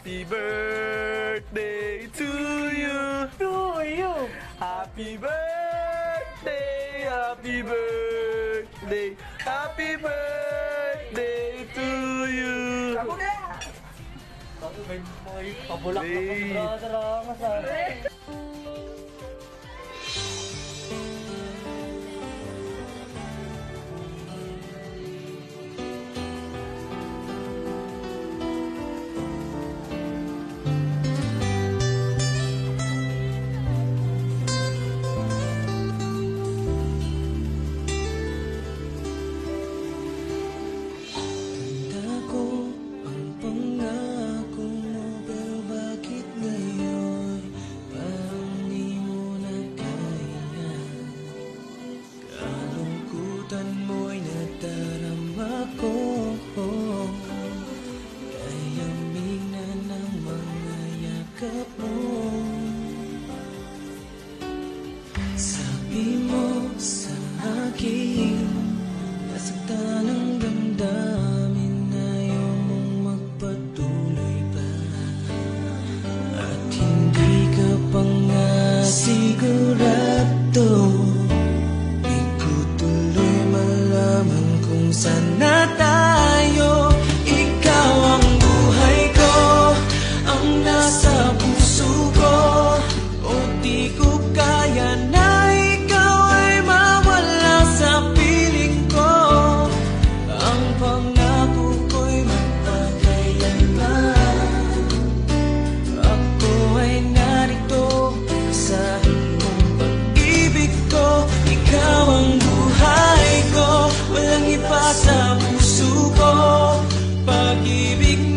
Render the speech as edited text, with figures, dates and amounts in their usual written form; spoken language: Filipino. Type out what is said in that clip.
Happy birthday to you. Happy birthday, happy birthday, happy birthday to you. Ako na! May pabulak na Hey. Mo'y nadarama ko. Kayaming na ng mga yakap mo. Sabi mo sa akin, nasaktan ang damdamin, ayaw mong magpatuloy pa. At hindi ka pa nga sigurado. Sana tayo, ikaw ang buhay ko, ang nasa puso ko. O di ko kaya na ikaw ay mawala sa piling ko. Ang pangako ko'y magpakailanman. Ako ay narito sa iyong pag-ibig ko. Ikaw ang buhay ko, walang iba sa puso ko. Pag-ibig